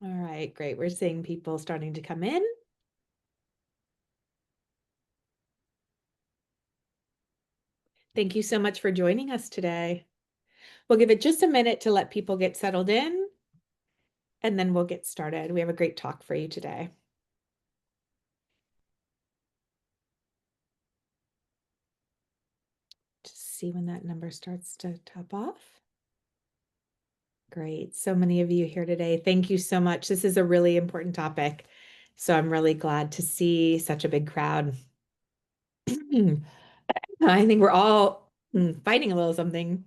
All right, great. We're seeing people starting to come in. Thank you so much for joining us today. We'll give it just a minute to let people get settled in, and then we'll get started. We have a great talk for you today. Just see when that number starts to top off. Great. So many of you here today. Thank you so much. This is a really important topic. So I'm really glad to see such a big crowd. I think we're all fighting a little something.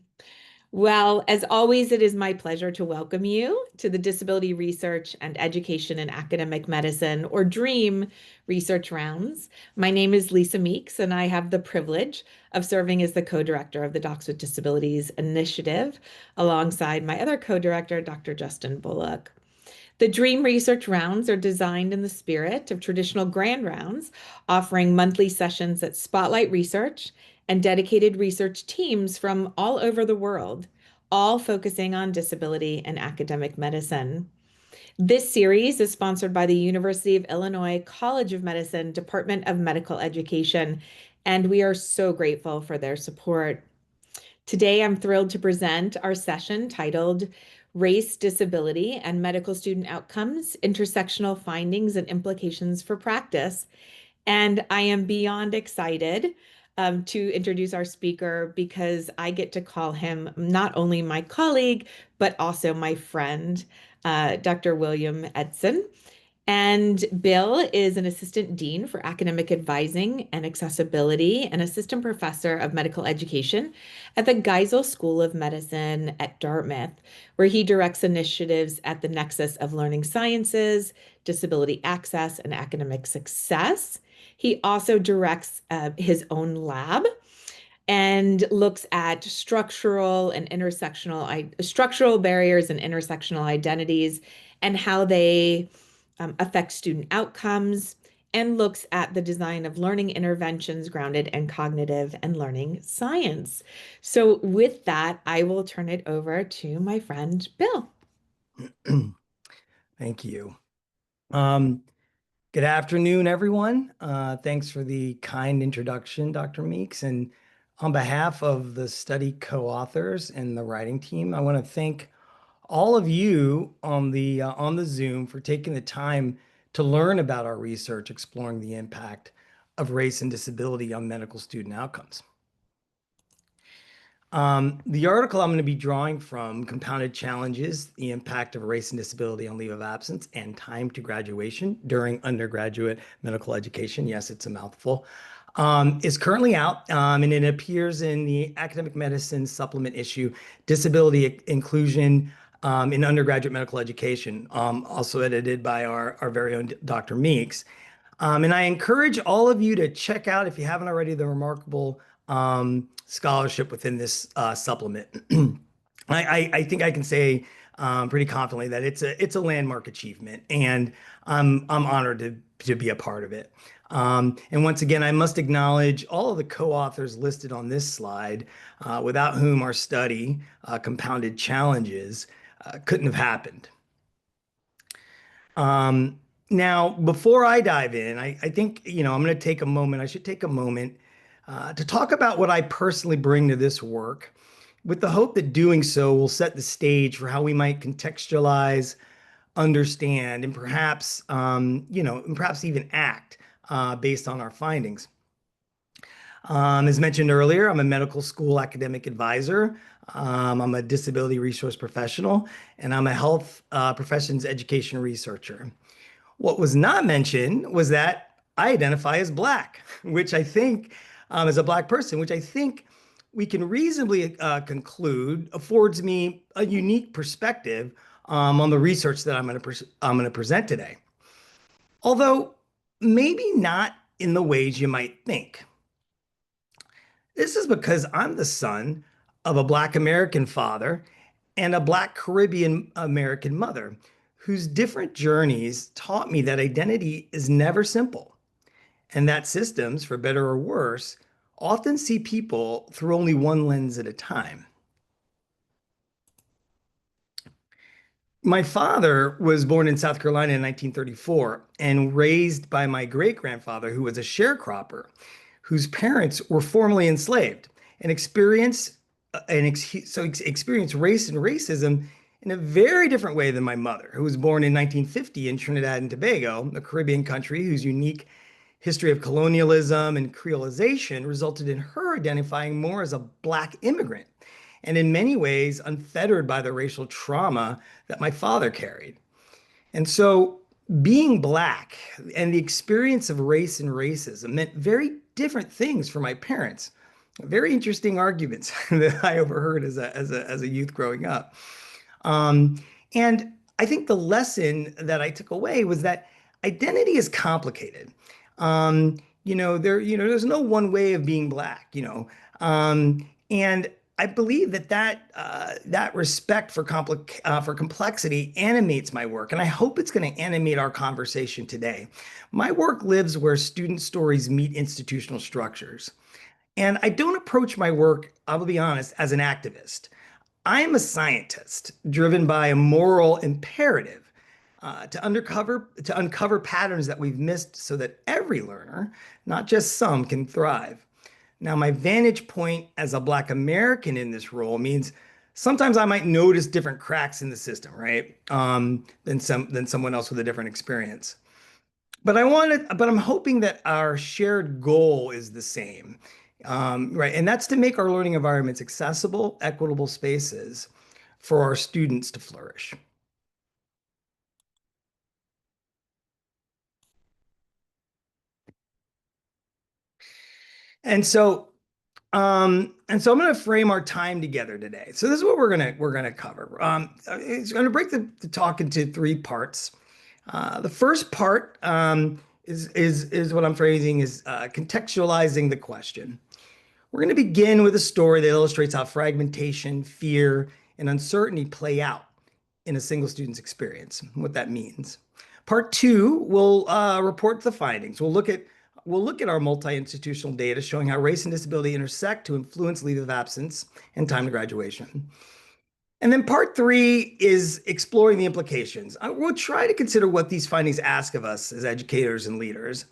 Well, as always, it is my pleasure to welcome you to the Disability Research and Education in Academic Medicine, or DREAM, research rounds. My name is Lisa Meeks, and I have the privilege of serving as the co-director of the Docs with Disabilities Initiative, alongside my other co-director, Dr. Justin Bullock. The DREAM research rounds are designed in the spirit of traditional grand rounds, offering monthly sessions that spotlight research and dedicated research teams from all over the world, all focusing on disability and academic medicine. This series is sponsored by the University of Illinois College of Medicine, Department of Medical Education, and we are so grateful for their support. Today, I'm thrilled to present our session titled Race, Disability, and Medical Student Outcomes, Intersectional Findings and Implications for Practice. And I am beyond excited to introduce our speaker because I get to call him not only my colleague, but also my friend, Dr. William Eidtson. And Bill is an assistant dean for academic advising and accessibility and assistant professor of medical education at the Geisel School of Medicine at Dartmouth, where he directs initiatives at the nexus of learning sciences, disability access, and academic success. He also directs his own lab and looks at structural barriers and intersectional identities and how they affect student outcomes, and looks at the design of learning interventions grounded in cognitive and learning science. So with that, I will turn it over to my friend Bill. Thank you. Good afternoon, everyone. Thanks for the kind introduction, Dr. Meeks. And on behalf of the study co-authors and the writing team, I want to thank all of you on the Zoom for taking the time to learn about our research exploring the impact of race and disability on medical student outcomes. The article I'm going to be drawing from, Compounded Challenges, the Impact of Race and Disability on Leave of Absence and Time to Graduation During Undergraduate Medical Education. Yes, it's a mouthful. Is currently out, and it appears in the Academic Medicine Supplement issue, Disability Inclusion in Undergraduate Medical Education, also edited by our very own Dr. Meeks. And I encourage all of you to check out, if you haven't already, the remarkable scholarship within this supplement. I think I can say pretty confidently that it's a landmark achievement, and I'm honored to be a part of it. And once again, I must acknowledge all of the co-authors listed on this slide, without whom our study, Compounded Challenges, couldn't have happened. Now, before I dive in, I think, I'm going to take a moment. I should take a moment to talk about what I personally bring to this work, with the hope that doing so will set the stage for how we might contextualize, understand, and perhaps, and perhaps even act based on our findings. As mentioned earlier, I'm a medical school academic advisor. I'm a disability resource professional, and I'm a health professions education researcher. What was not mentioned was that I identify as Black, which I think, as a Black person, which I think we can reasonably conclude affords me a unique perspective on the research that I'm going to present today. Although maybe not in the ways you might think. This is because I'm the son of a Black American father and a Black Caribbean American mother, whose different journeys taught me that identity is never simple, and that systems, for better or worse, often see people through only one lens at a time. My father was born in South Carolina in 1934 and raised by my great-grandfather, who was a sharecropper, whose parents were formerly enslaved and experienced race and racism in a very different way than my mother, who was born in 1950 in Trinidad and Tobago, a Caribbean country whose unique history of colonialism and creolization resulted in her identifying more as a Black immigrant and in many ways unfettered by the racial trauma that my father carried. And so being Black and the experience of race and racism meant very different things for my parents. Very interesting arguments that I overheard as a youth growing up. Um, and I think the lesson that I took away was that identity is complicated. There's no one way of being Black. And I believe that respect for complexity animates my work, and I hope it's going to animate our conversation today. My work lives where student stories meet institutional structures. And I don't approach my work, I'll be honest, as an activist. I'm a scientist driven by a moral imperative to uncover patterns that we've missed so that every learner, not just some, can thrive. Now, my vantage point as a Black American in this role means sometimes I might notice different cracks in the system, right? Than someone else with a different experience. But I'm hoping that our shared goal is the same, right? And that's to make our learning environments accessible, equitable spaces for our students to flourish. And so, and so I'm going to frame our time together today. So this is what we're gonna cover. It's going to break the talk into three parts. The first part is what I'm phrasing is contextualizing the question. We're going to begin with a story that illustrates how fragmentation, fear, and uncertainty play out in a single student's experience, what that means. Part two will report the findings. We'll look at our multi-institutional data showing how race and disability intersect to influence leave of absence and time to graduation. And then part three is exploring the implications. We'll try to consider what these findings ask of us as educators and leaders,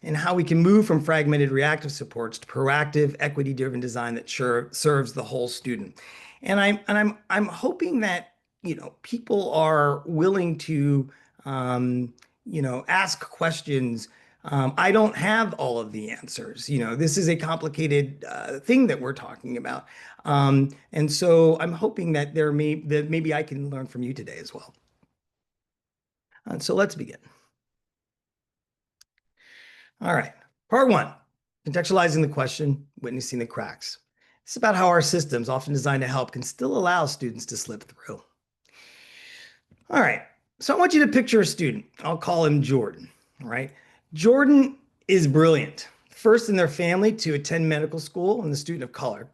and how we can move from fragmented reactive supports to proactive, equity-driven design that serves the whole student. And I'm hoping that people are willing to ask questions. I don't have all of the answers. This is a complicated thing that we're talking about. And so I'm hoping that that maybe I can learn from you today as well. So let's begin. All right. Part one, contextualizing the question, witnessing the cracks. It's about how our systems, often designed to help, can still allow students to slip through. All right. So I want you to picture a student. I'll call him Jordan. All right. Jordan is brilliant. First in their family to attend medical school and the student of color.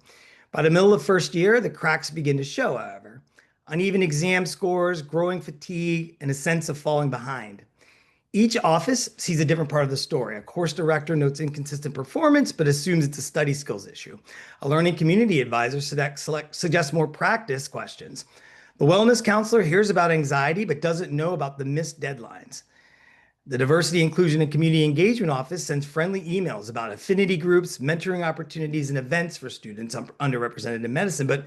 By the middle of first year, the cracks begin to show, however. Uneven exam scores, growing fatigue, and a sense of falling behind. Each office sees a different part of the story. A course director notes inconsistent performance, but assumes it's a study skills issue. A learning community advisor suggests more practice questions. The wellness counselor hears about anxiety, but doesn't know about the missed deadlines. The Diversity, Inclusion, and Community Engagement Office sends friendly emails about affinity groups, mentoring opportunities, and events for students underrepresented in medicine. But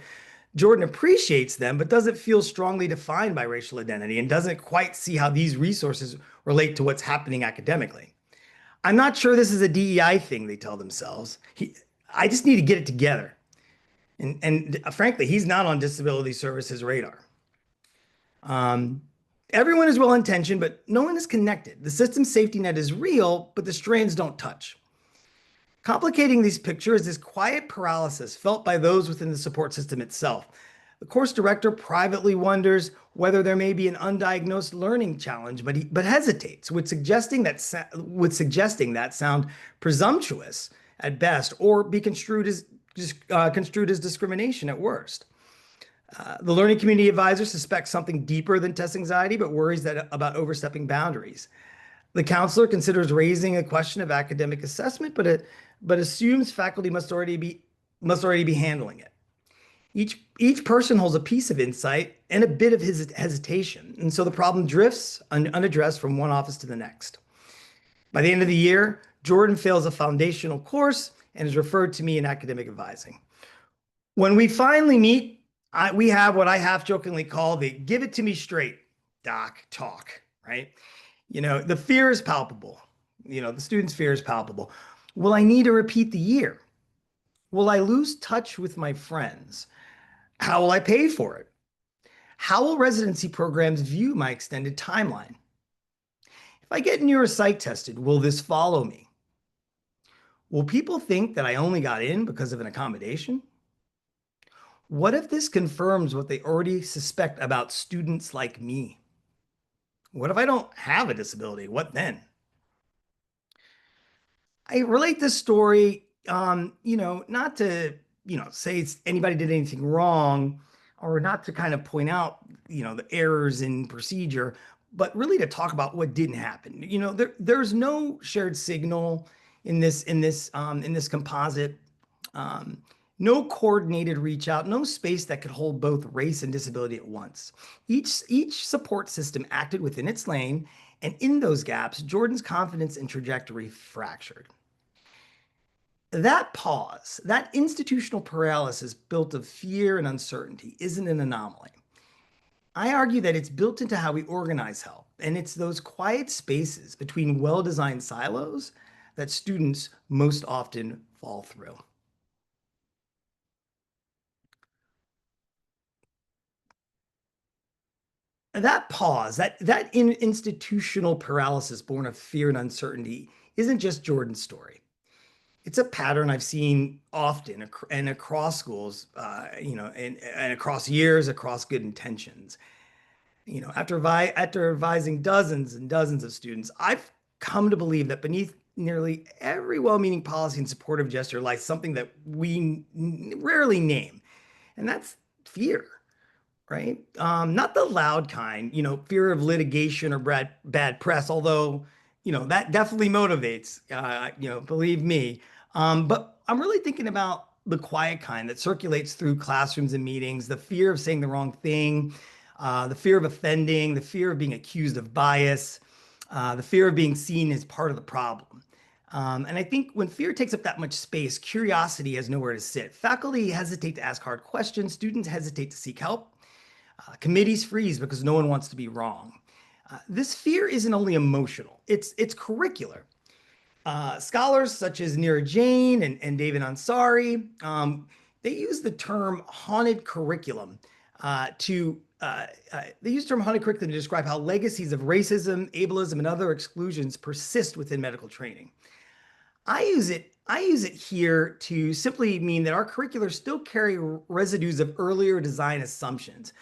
Jordan appreciates them, but doesn't feel strongly defined by racial identity and doesn't quite see how these resources relate to what's happening academically. I'm not sure this is a DEI thing, they tell themselves. I just need to get it together. And frankly, he's not on disability services radar. Um, Everyone is well intentioned, but no one is connected. The system safety net is real, but the strands don't touch. Complicating these pictures is this quiet paralysis felt by those within the support system itself. The course director privately wonders whether there may be an undiagnosed learning challenge, but hesitates, with suggesting that sound presumptuous at best, or be construed as discrimination at worst. The learning community advisor suspects something deeper than test anxiety, but worries about overstepping boundaries. The counselor considers raising a question of academic assessment, but assumes faculty must already be handling it. Each person holds a piece of insight and a bit of his hesitation, and so the problem drifts unaddressed from one office to the next. By the end of the year, Jordan fails a foundational course and is referred to me in academic advising. When we finally meet, we have what I half jokingly call the give it to me straight, doc, talk, right? The fear is palpable. The student's fear is palpable. Will I need to repeat the year? Will I lose touch with my friends? How will I pay for it? How will residency programs view my extended timeline? If I get neuropsych tested, will this follow me? Will people think that I only got in because of an accommodation? What if this confirms what they already suspect about students like me? What if I don't have a disability? What then? I relate this story, not to, say anybody did anything wrong or not to kind of point out, the errors in procedure, but really to talk about what didn't happen. There's no shared signal in this composite. Um, no coordinated reach out, no space that could hold both race and disability at once. Each support system acted within its lane, and in those gaps, Jordan's confidence and trajectory fractured. That pause, that institutional paralysis built of fear and uncertainty, isn't an anomaly. I argue that it's built into how we organize help, and it's those quiet spaces between well-designed silos that students most often fall through. That pause, that institutional paralysis born of fear and uncertainty isn't just Jordan's story. It's a pattern I've seen often and across schools, and across years, across good intentions. After advising dozens and dozens of students, I've come to believe that beneath nearly every well-meaning policy and supportive gesture lies something that we rarely name, and that's fear, right? Not the loud kind, fear of litigation or bad press, although, that definitely motivates, believe me. But I'm really thinking about the quiet kind that circulates through classrooms and meetings, the fear of saying the wrong thing, the fear of offending, the fear of being accused of bias, the fear of being seen as part of the problem. And I think when fear takes up that much space, curiosity has nowhere to sit. Faculty hesitate to ask hard questions, students hesitate to seek help. Committees freeze because no one wants to be wrong. This fear isn't only emotional, it's curricular. Scholars such as Neera Jain and David Ansari, they use the term haunted curriculum to describe how legacies of racism, ableism, and other exclusions persist within medical training. I use it here to simply mean that our curricula still carry residues of earlier design assumptions,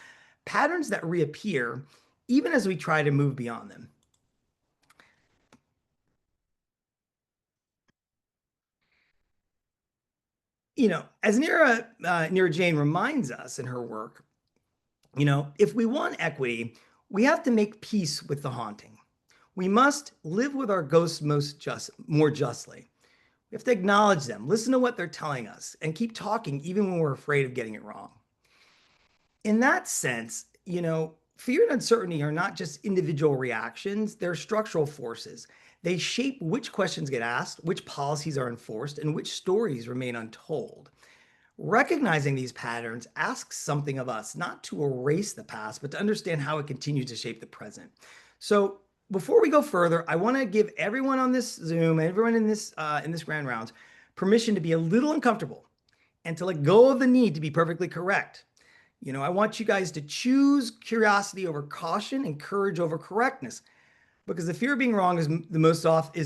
patterns that reappear even as we try to move beyond them. As Neera Jain reminds us in her work, if we want equity, we have to make peace with the haunting. We must live with our ghosts more justly. We have to acknowledge them, listen to what they're telling us, and keep talking even when we're afraid of getting it wrong. In that sense, fear and uncertainty are not just individual reactions, they're structural forces. They shape which questions get asked, which policies are enforced, and which stories remain untold. Recognizing these patterns asks something of us, not to erase the past, but to understand how it continues to shape the present. So before we go further, I want to give everyone on this Zoom and everyone in this grand rounds permission to be a little uncomfortable and to let go of the need to be perfectly correct. I want you guys to choose curiosity over caution and courage over correctness, because the fear of being wrong is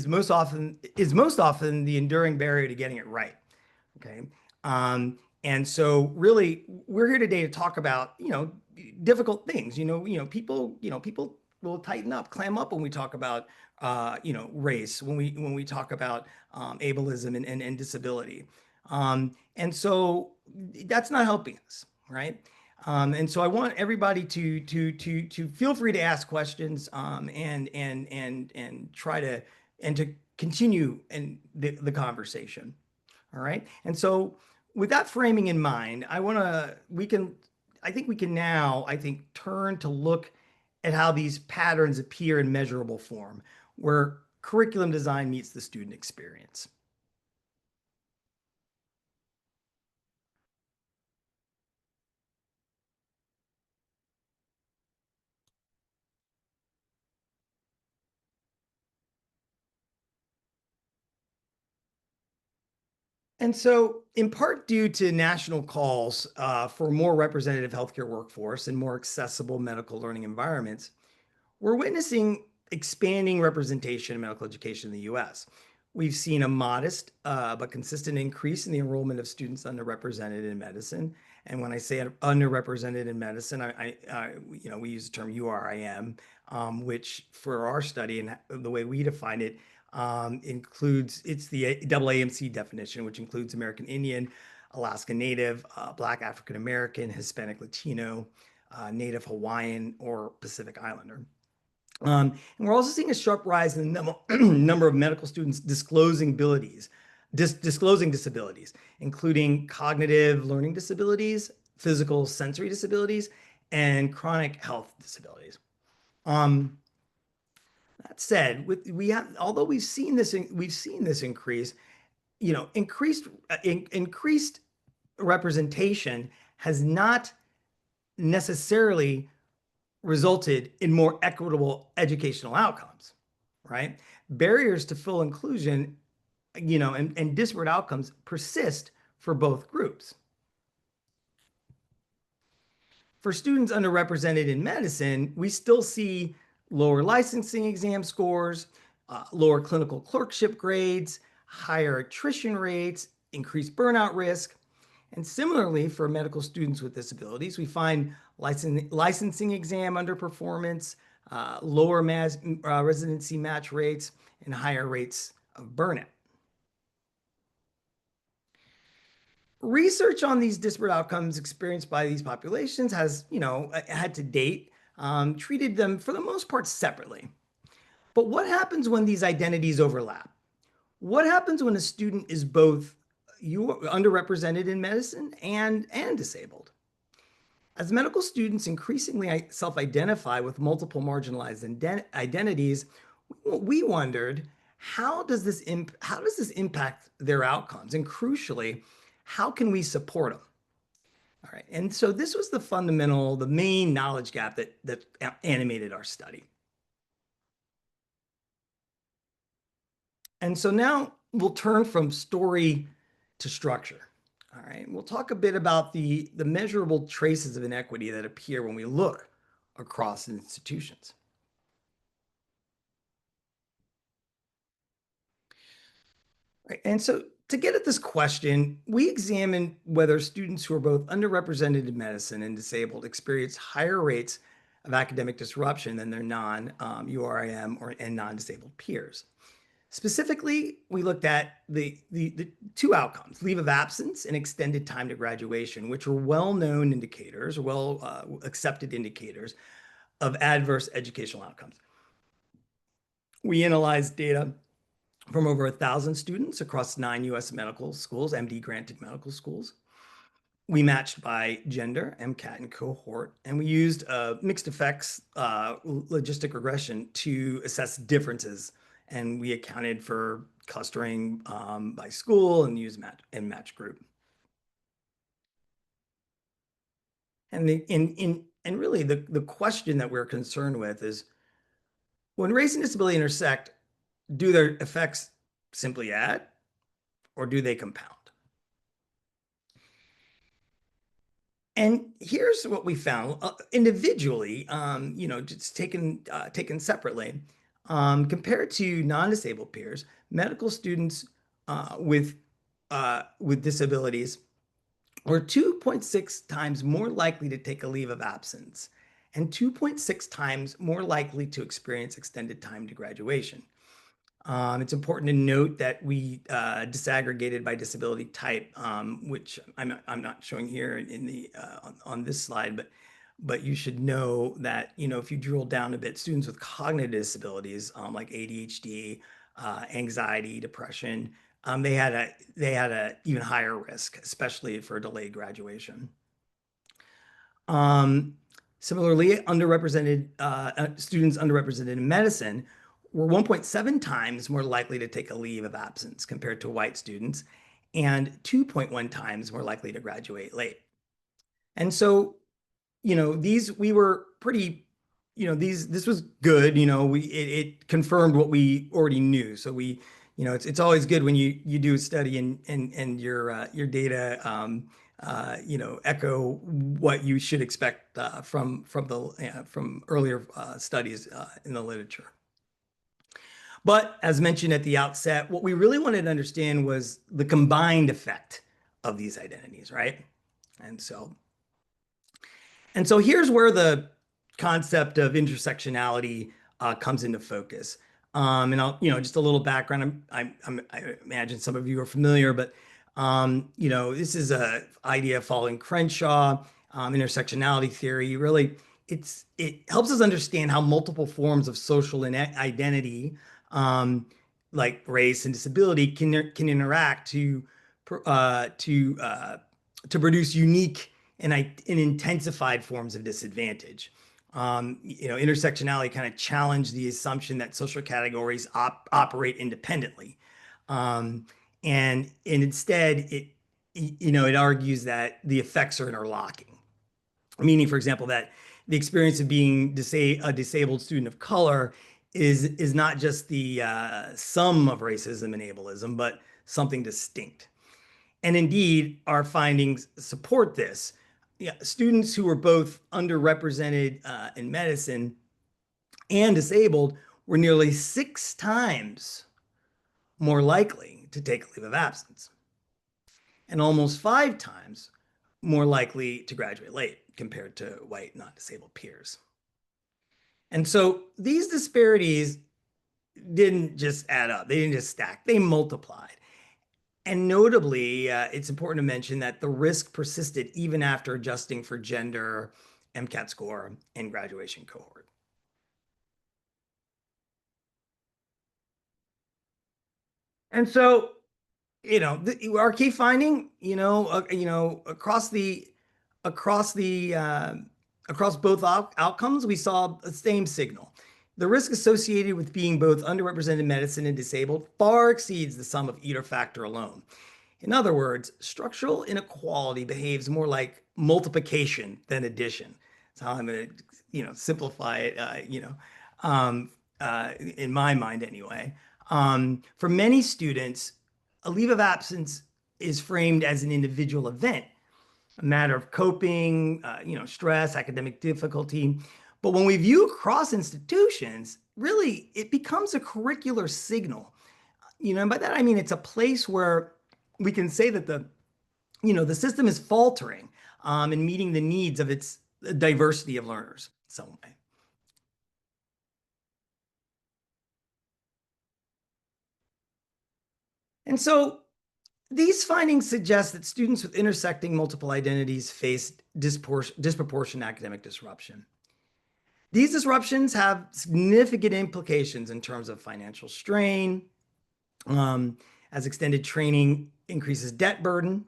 most often the enduring barrier to getting it right. Okay. And so really we're here today to talk about, difficult things. People will tighten up, clam up when we talk about race, when we talk about ableism and disability. And so that's not helping us, right? And so I want everybody to feel free to ask questions, and try to continue in the conversation. All right. And so with that framing in mind, I think we can now, I think, turn to look at how these patterns appear in measurable form, where curriculum design meets the student experience. And so, in part due to national calls for more representative healthcare workforce and more accessible medical learning environments, we're witnessing expanding representation in medical education in the US. We've seen a modest but consistent increase in the enrollment of students underrepresented in medicine. And when I say underrepresented in medicine, we use the term URIM, which for our study and the way we define it includes it's the AAMC definition, which includes American Indian, Alaska Native, Black African American, Hispanic Latino, Native Hawaiian, or Pacific Islander. And we're also seeing a sharp rise in the number of medical students disclosing disabilities, including cognitive learning disabilities, physical sensory disabilities, and chronic health disabilities. Um, that said, although we've seen this increase, increased representation has not necessarily resulted in more equitable educational outcomes, right? Barriers to full inclusion, and disparate outcomes persist for both groups. For students underrepresented in medicine, we still see lower licensing exam scores, lower clinical clerkship grades, higher attrition rates, increased burnout risk. And similarly, for medical students with disabilities, we find licensing exam underperformance, lower residency match rates, and higher rates of burnout. Research on these disparate outcomes experienced by these populations has, had to date, treated them for the most part separately. But what happens when these identities overlap? What happens when a student is both underrepresented in medicine and disabled? As medical students increasingly self-identify with multiple marginalized identities, we wondered, how does this impact their outcomes? And crucially, how can we support them? All right. And so this was the main knowledge gap that animated our study. And so now we'll turn from story to structure. All right. We'll talk a bit about the measurable traces of inequity that appear when we look across institutions. Right. And so to get at this question, we examined whether students who are both underrepresented in medicine and disabled experience higher rates of academic disruption than their non-URIM and non-disabled peers. Specifically, we looked at the two outcomes, leave of absence and extended time to graduation, which were well-known indicators, accepted indicators of adverse educational outcomes. We analyzed data from over 1,000 students across 9 US medical schools, MD granted medical schools. We matched by gender, MCAT, and cohort, and we used mixed effects logistic regression to assess differences. And we accounted for clustering by school and used match group. And really the question that we're concerned with is, when race and disability intersect, do their effects simply add or do they compound? And here's what we found individually, just taken separately, compared to non-disabled peers, medical students with disabilities were 2.6 times more likely to take a leave of absence and 2.6 times more likely to experience extended time to graduation. It's important to note that we disaggregated by disability type, which I'm not showing here in the on this slide, but you should know that if you drill down a bit, students with cognitive disabilities like ADHD, anxiety, depression, they had a even higher risk, especially for delayed graduation. Um, Similarly, students underrepresented in medicine were 1.7 times more likely to take a leave of absence compared to white students, and 2.1 times more likely to graduate late. And so, these we were pretty, this was good. It confirmed what we already knew. So it's always good when you do a study and your data echo what you should expect from earlier studies in the literature. But as mentioned at the outset, what we really wanted to understand was the combined effect of these identities, right? And so here's where the concept of intersectionality comes into focus. And I'll, just a little background. I imagine some of you are familiar, but this is a idea following Crenshaw, intersectionality theory. Really, it helps us understand how multiple forms of social identity, um, like race and disability, can interact uh, to uh, to produce unique and intensified forms of disadvantage. Intersectionality kind of challenged the assumption that social categories operate independently, and instead it argues that the effects are interlocking. Meaning, for example, that the experience of being a disabled student of color is not just the sum of racism and ableism, but something distinct. And indeed, our findings support this. Yeah, students who were both underrepresented in medicine and disabled were nearly 6 times more likely to take a leave of absence and almost 5 times more likely to graduate late compared to white non-disabled peers. And so these disparities didn't just add up, they didn't just stack, they multiplied. And notably, it's important to mention that the risk persisted even after adjusting for gender, MCAT score, and graduation cohort. And so, our key finding, across the across both outcomes, we saw the same signal. The risk associated with being both underrepresented medicine and disabled far exceeds the sum of either factor alone. In other words, structural inequality behaves more like multiplication than addition. That's how I'm going to, simplify it, in my mind anyway. For many students, a leave of absence is framed as an individual event, a matter of coping, stress, academic difficulty. But when we view across institutions, really, it becomes a curricular signal. And by that I mean it's a place where we can say that the system is faltering in meeting the needs of its diversity of learners in some way. And so these findings suggest that students with intersecting multiple identities face disproportionate academic disruption. These disruptions have significant implications in terms of financial strain, as extended training increases debt burden,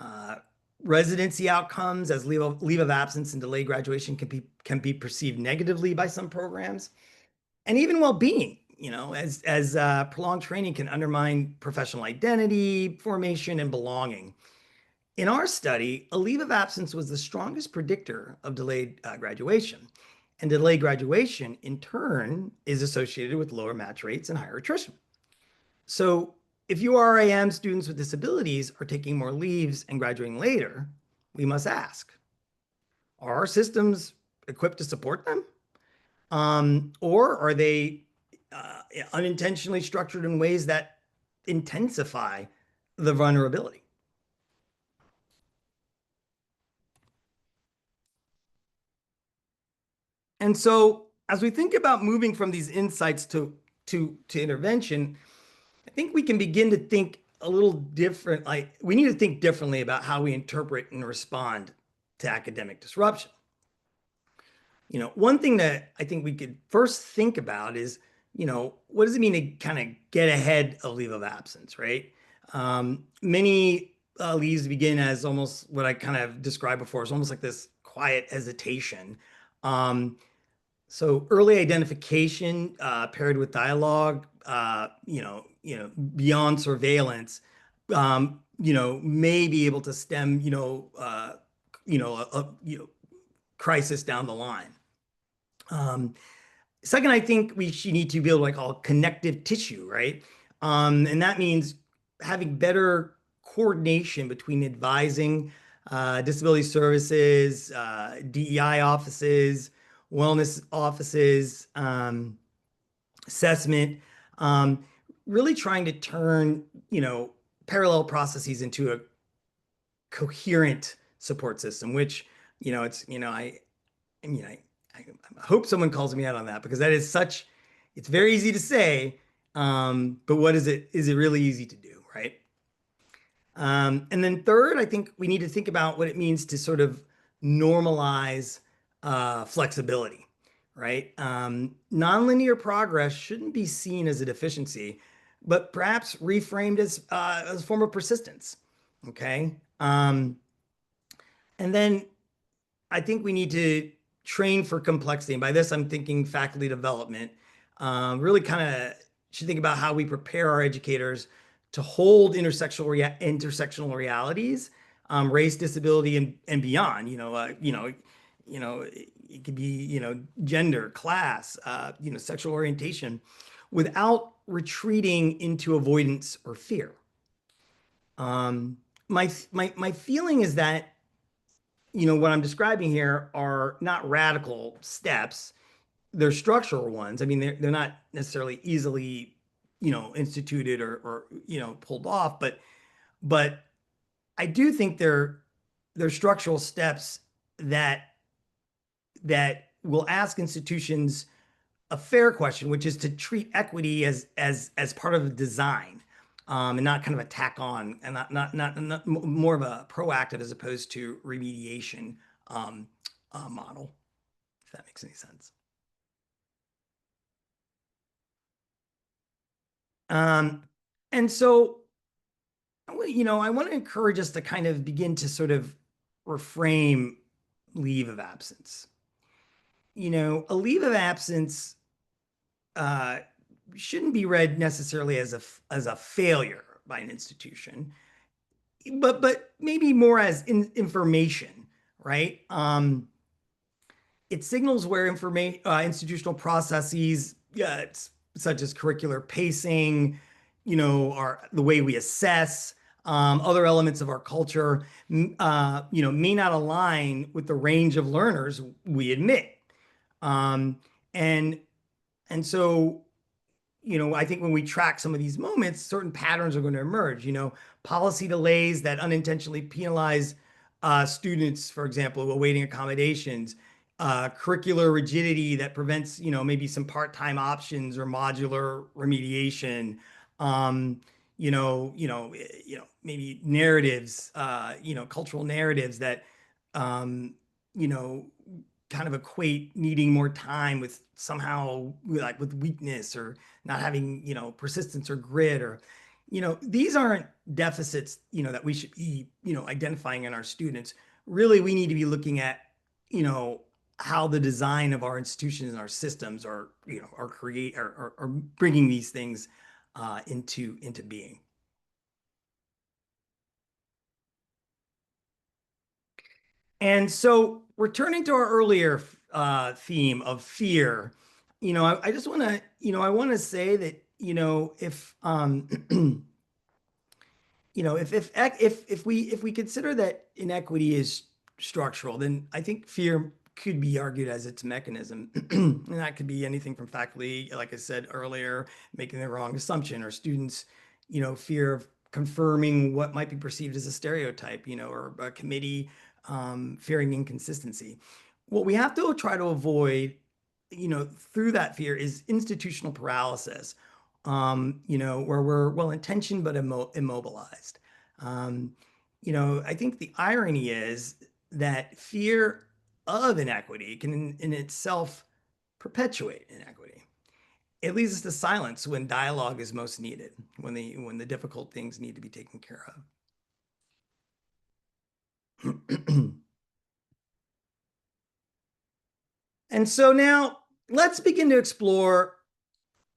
uh, residency outcomes as leave of absence and delayed graduation can be perceived negatively by some programs, and even well-being. As prolonged training can undermine professional identity formation and belonging. In our study, a leave of absence was the strongest predictor of delayed graduation. And delayed graduation, in turn, is associated with lower match rates and higher attrition. So if URAM students with disabilities are taking more leaves and graduating later, we must ask, are our systems equipped to support them? Or are they unintentionally structured in ways that intensify the vulnerability? And so as we think about moving from these insights to intervention, I think we can begin to think a little different. Like we need to think differently about how we interpret and respond to academic disruption. One thing that I think we could first think about is, what does it mean to kind of get ahead of leave of absence, right? Many leaves begin as almost what I kind of described before. It's almost like this quiet hesitation. Um, so early identification paired with dialogue, beyond surveillance, may be able to stem, crisis down the line. Um, Second, I think we should need to build like all connective tissue, right? And that means having better coordination between advising, disability services, DEI offices, wellness offices, assessment, um, really trying to turn, parallel processes into a coherent support system, which, it's, I mean, I hope someone calls me out on that because that is such, it's very easy to say, but what is it? Is it really easy to do, right? And then third, I think we need to think about what it means to sort of normalize flexibility, right? Nonlinear progress shouldn't be seen as a deficiency, but perhaps reframed as a form of persistence, okay? And then I think we need to train for complexity. And by this, I'm thinking faculty development. Really kind of should think about how we prepare our educators to hold intersectional realities, race, disability, and beyond. It could be gender, class, sexual orientation, without retreating into avoidance or fear. Um, my feeling is that what I'm describing here are not radical steps. They're structural ones. I mean, they're not necessarily easily, instituted or pulled off, but I do think they're structural steps that will ask institutions a fair question, which is to treat equity as part of the design, and not kind of a tack on, and not more of a proactive as opposed to remediation um, model, if that makes any sense. Um, and so, I want to encourage us to kind of begin to sort of reframe leave of absence. A leave of absence uh, shouldn't be read necessarily as a failure by an institution, but maybe more as information, right? It signals where information institutional processes such as curricular pacing, are the way we assess other elements of our culture, may not align with the range of learners we admit. Um, and and so I think when we track some of these moments, certain patterns are going to emerge. Policy delays that unintentionally penalize students, for example, awaiting accommodations, curricular rigidity that prevents, maybe some part-time options or modular remediation. Um, maybe narratives, cultural narratives that, um, you know, kind of equate needing more time with somehow like with weakness or not having, persistence or grit or, these aren't deficits, that we should be, identifying in our students. Really, we need to be looking at, you know, how the design of our institutions and our systems are, are bringing these things into being. And so, returning to our earlier theme of fear, I just want to, I want to say that, if if we consider that inequity is structural, then I think fear could be argued as its mechanism. And that could be anything from faculty, like I said earlier, making the wrong assumption, or students, fear of confirming what might be perceived as a stereotype, or a committee fearing inconsistency. What we have to try to avoid, through that fear is institutional paralysis, where we're well intentioned but immobilized. Um, I think the irony is that fear of inequity can in itself perpetuate inequity. it leads us to silence when dialogue is most needed, when the difficult things need to be taken care of. And so now let's begin to explore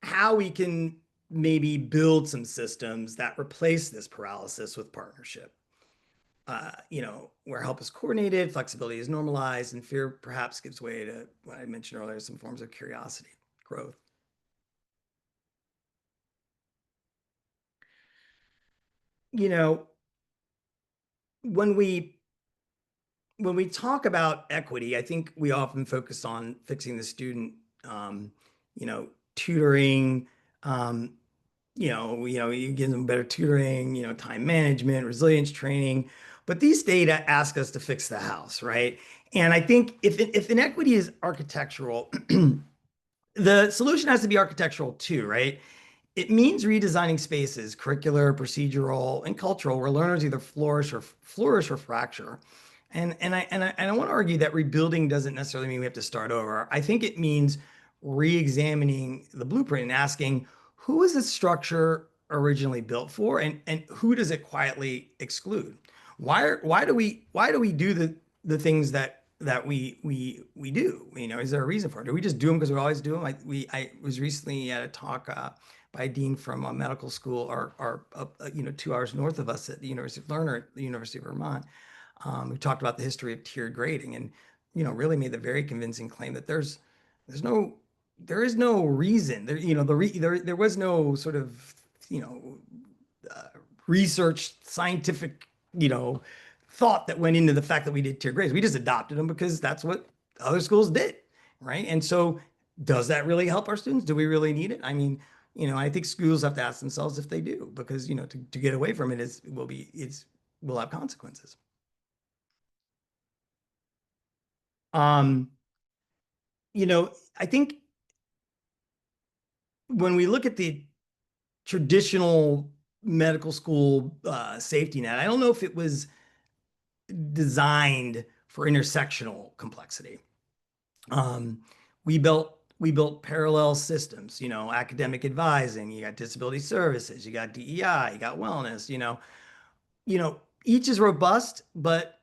how we can maybe build some systems that replace this paralysis with partnership. Where help is coordinated, flexibility is normalized, and fear perhaps gives way to what I mentioned earlier, some forms of curiosity, growth. You know, when we when we talk about equity, I think we often focus on fixing the student, um, you know, tutoring, um, you give them better tutoring, time management, resilience training. But these data ask us to fix the house, right? And I think if inequity is architectural, the solution has to be architectural too, right? It means redesigning spaces, curricular, procedural, and cultural, where learners either flourish or fracture. And I want to argue that rebuilding doesn't necessarily mean we have to start over. I think it means re-examining the blueprint and asking who is this structure originally built for, and who does it quietly exclude? Why do we do the things that we do? Is there a reason for it? Do we just do them because we always do them? I was recently at a talk by a dean from a medical school, or 2 hours north of us at the University of Lerner at the University of Vermont, who talked about the history of tiered grading, and really made the very convincing claim that there's no there is no reason there was no sort of you know uh, research scientific you know thought that went into the fact that we did tier grades. We just adopted them because that's what other schools did, right? And so does that really help our students? Do we really need it? I mean, I think schools have to ask themselves if they do, because to get away from it will have consequences. um I think when we look at the traditional medical school safety net, I don't know if it was designed for intersectional complexity. Um, we built parallel systems, academic advising, you got disability services, you got DEI, you got wellness, each is robust, but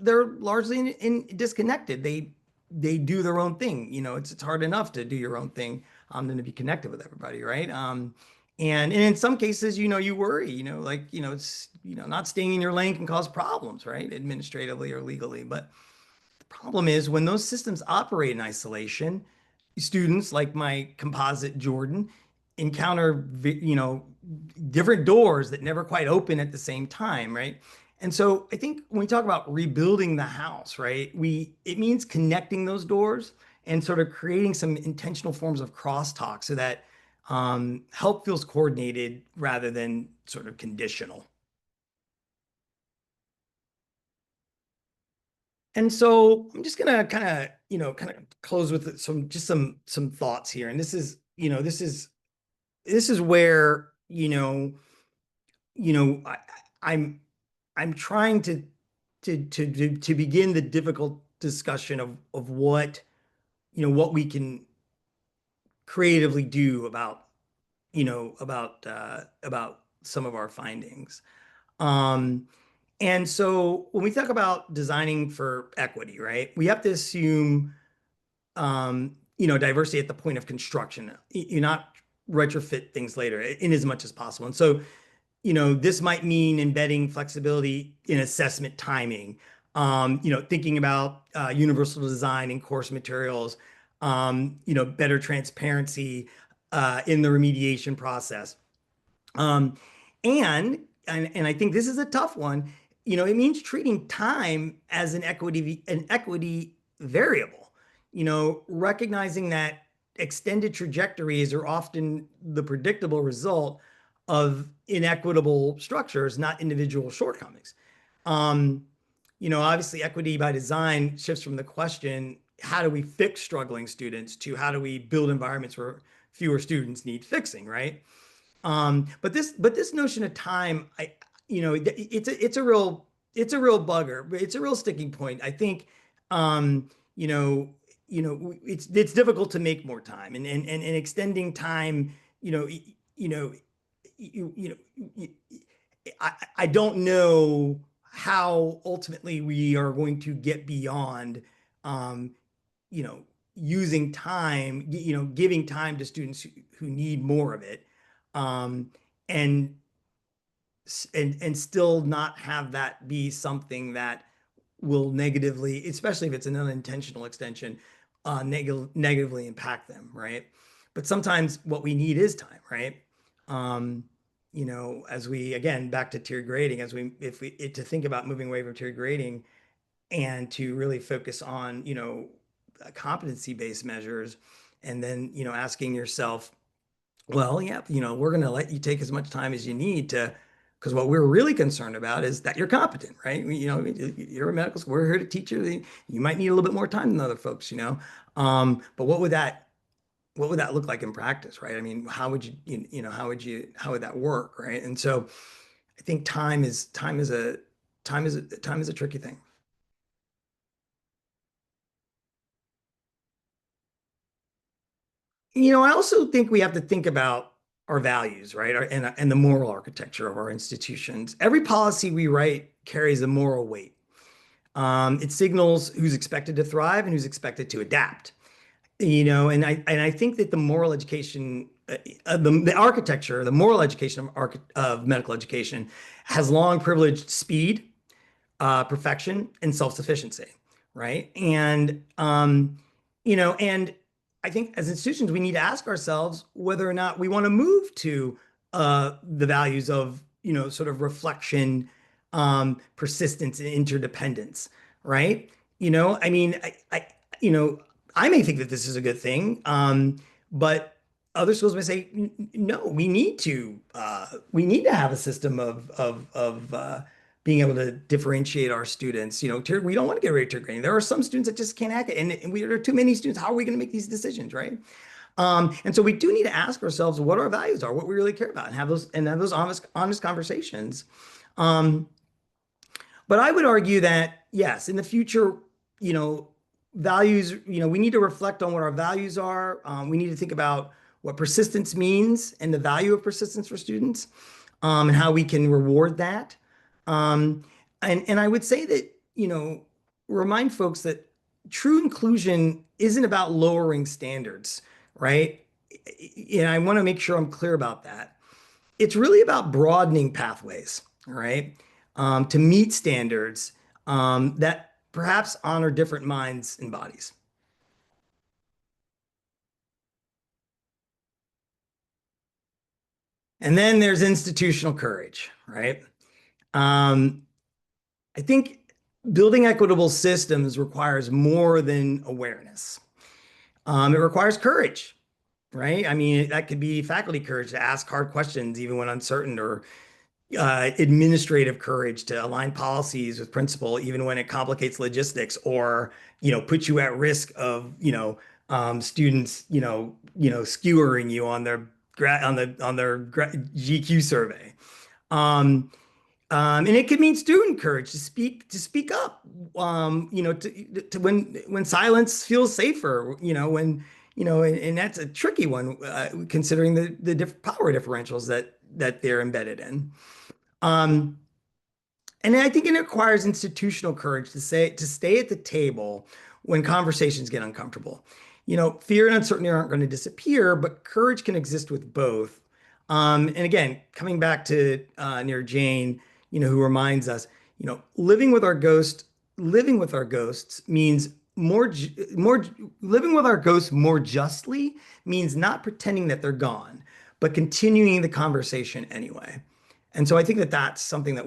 they're largely disconnected. They do their own thing. It's hard enough to do your own thing than to be connected with everybody, right? And in some cases, you worry, like it's not staying in your lane can cause problems, right? Administratively or legally. But the problem is when those systems operate in isolation, students like my composite Jordan encounter, different doors that never quite open at the same time, right? And so I think when we talk about rebuilding the house, right, it means connecting those doors and sort of creating some intentional forms of crosstalk so that help feels coordinated rather than sort of conditional. And so I'm just gonna kind of close with some thoughts here. And this is where I'm trying to begin the difficult discussion of what we can creatively do about some of our findings. Um, and so when we talk about designing for equity, right, we have to assume diversity at the point of construction. You not retrofit things later in as much as possible. And so this might mean embedding flexibility in assessment timing, thinking about universal design in course materials, better transparency in the remediation process. Um, and I think this is a tough one. It means treating time as an equity variable. Recognizing that extended trajectories are often the predictable result of inequitable structures, not individual shortcomings. Um, Obviously, equity by design shifts from the question, how do we fix struggling students, to how do we build environments where fewer students need fixing, right? But this notion of time, it's a real bugger. It's a real sticking point. I think, um, you know, it's difficult to make more time and extending time, you know, you know, I don't know how ultimately we are going to get beyond, um, you know, using time, giving time to students who need more of it, um, and and still not have that be something that will negatively, especially if it's an unintentional extension, negatively impact them, right? But sometimes what we need is time, right? Um, as we again back to tiered grading, as we if we to think about moving away from tiered grading and to really focus on, competency-based measures, and then, asking yourself, well, yeah, we're going to let you take as much time as you need to, because what we're really concerned about is that you're competent, right? You're a medical school. We're here to teach you. You might need a little bit more time than other folks. But what would that look like in practice, right? I mean, how would how would that work, right? And so I think time is a tricky thing. I also think we have to think about our values, right? And the moral architecture of our institutions. Every policy we write carries a moral weight. It signals who's expected to thrive and who's expected to adapt. And I think that the moral education, the architecture, the moral education of medical education has long privileged speed, perfection, and self-sufficiency, right? And I think as institutions, we need to ask ourselves whether or not we want to move to the values of, sort of reflection, persistence, and interdependence, right? I mean, you know, I may think that this is a good thing, but other schools may say, No, we need to have a system of being able to differentiate our students. We don't want to get rid of tier grading. There are some students that just can't hack it, and there are too many students. How are we going to make these decisions, right? And so we do need to ask ourselves what our values are, what we really care about, and have those honest conversations. Um, but I would argue that yes, in the future, you know, values, we need to reflect on what our values are. We need to think about what persistence means and the value of persistence for students, and how we can reward that. Um, and I would say that, remind folks that true inclusion isn't about lowering standards, right? And I want to make sure I'm clear about that. It's really about broadening pathways, all right, to meet standards that perhaps honor different minds and bodies. And then there's institutional courage, right? Um, I think building equitable systems requires more than awareness. It requires courage, right? I mean, that could be faculty courage to ask hard questions even when uncertain, or administrative courage to align policies with principle, even when it complicates logistics, or puts you at risk of students skewering you on their GQ survey. Um, and it could mean student courage to speak up. When silence feels safer. And that's a tricky one, considering the power differentials that they're embedded in. Um, and I think it requires institutional courage to stay at the table when conversations get uncomfortable. Fear and uncertainty aren't going to disappear, but courage can exist with both. And again, coming back to near Jane, who reminds us, living with our ghosts means more living with our ghosts more justly means not pretending that they're gone, but continuing the conversation anyway. And so I think that that's something that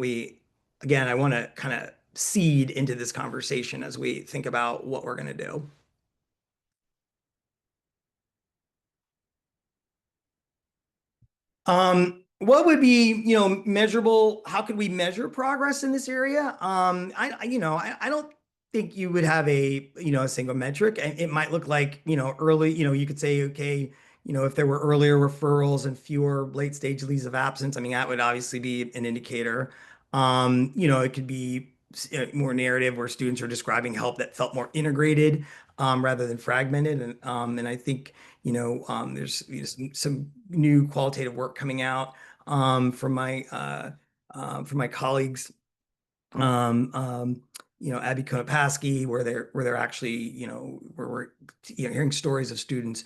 again, I want to kind of seed into this conversation as we think about what we're going to do. What would be, measurable? How could we measure progress in this area? I don't think you would have a single metric. It might look like, early, you could say, okay, if there were earlier referrals and fewer late stage leaves of absence, I mean, that would obviously be an indicator. It could be more narrative where students are describing help that felt more integrated rather than fragmented. And I think, there's some new qualitative work coming out from my colleagues, um, um, Abby Konopasky, where they're actually, where we're, hearing stories of students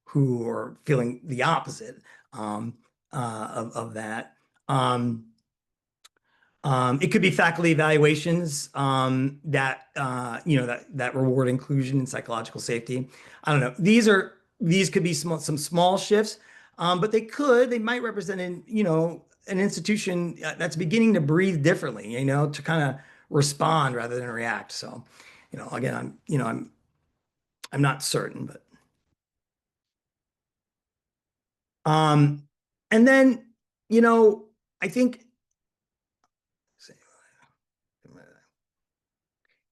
who are feeling the opposite of that. Um, it could be faculty evaluations that reward inclusion and psychological safety. I don't know. These could be some small shifts, but they might represent an institution that's beginning to breathe differently, to kind of respond rather than react. So, again, I'm not certain, but um, and then you know I think.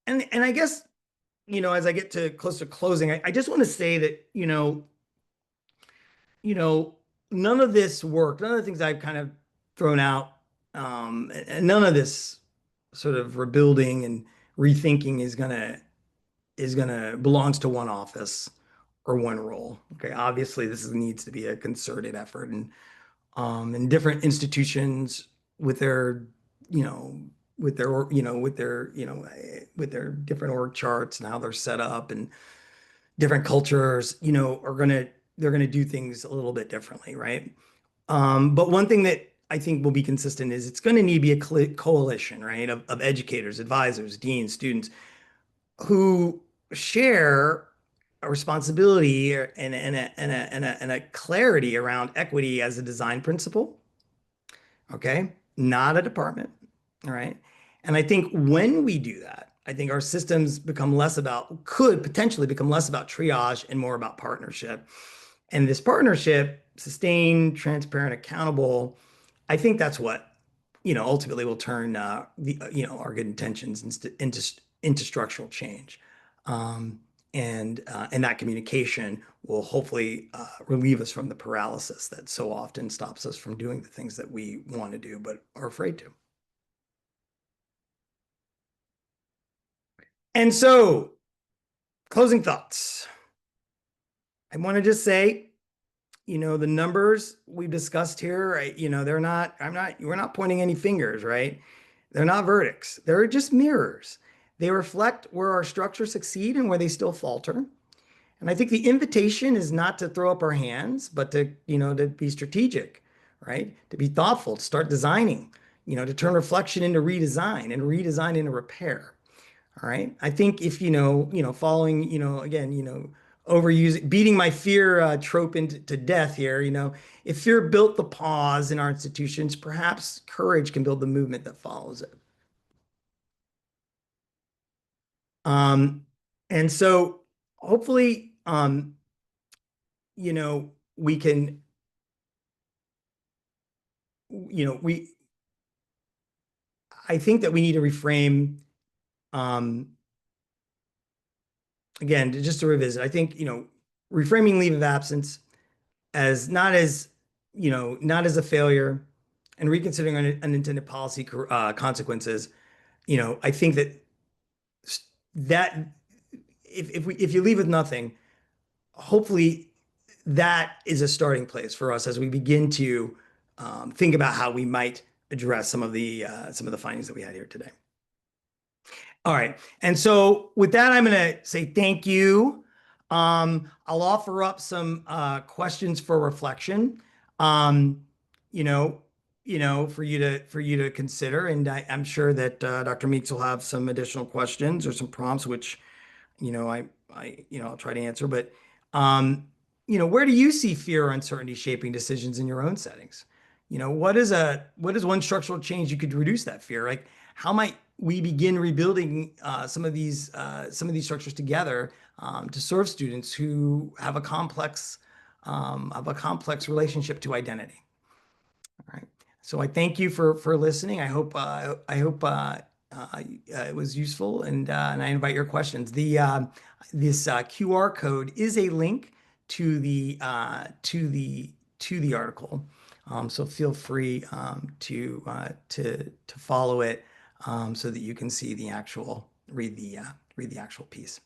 And I guess, as I get to close to closing, I just want to say that, you know, none of this work, none of the things I've kind of thrown out, and none of this sort of rebuilding and rethinking is gonna belongs to one office or one role. Okay, obviously needs to be a concerted effort, and different institutions with their, you know, with their different org charts and how they're set up and different cultures, they're gonna do things a little bit differently, right? But one thing that I think will be consistent is it's going to need to be a coalition, right, of educators, advisors, deans, students who share a responsibility and a clarity around equity as a design principle. Okay, not a department. All right. And I think when we do that, I think our systems could potentially become less about triage and more about partnership. And this partnership, sustained, transparent, accountable, I think that's what, ultimately will turn our good intentions into structural change. Um, and that communication will hopefully relieve us from the paralysis that so often stops us from doing the things that we want to do but are afraid to. And so, closing thoughts. I want to just say, the numbers we discussed here, right, we're not pointing any fingers, right? They're not verdicts. They're just mirrors. They reflect where our structures succeed and where they still falter. And I think the invitation is not to throw up our hands, but to be strategic, right? To be thoughtful, to start designing, to turn reflection into redesign and redesign into repair. All right. I think if following, again, overusing, beating my fear trope into to death here, if fear built the pause in our institutions, perhaps courage can build the movement that follows it. Um, and so hopefully, we can, we, I think that we need to reframe, um, again, just to revisit, I think, reframing leave of absence as not as a failure and reconsidering unintended policy consequences. I think that if you leave with nothing, hopefully that is a starting place for us as we begin to think about how we might address some of the findings that we had here today. All right. And so with that, I'm going to say thank you. I'll offer up some questions for reflection, um, you know, for you to consider. And I'm sure that Dr. Meeks will have some additional questions or some prompts, which I'll try to answer. But um, where do you see fear or uncertainty shaping decisions in your own settings? What is one structural change you could reduce that fear? Like, how might we begin rebuilding some of these structures together to serve students who have a complex relationship to identity? All right. So I thank you for listening. I hope it was useful, and I invite your questions. This QR code is a link to the article, so feel free to follow it so that you can see the actual, read the actual piece.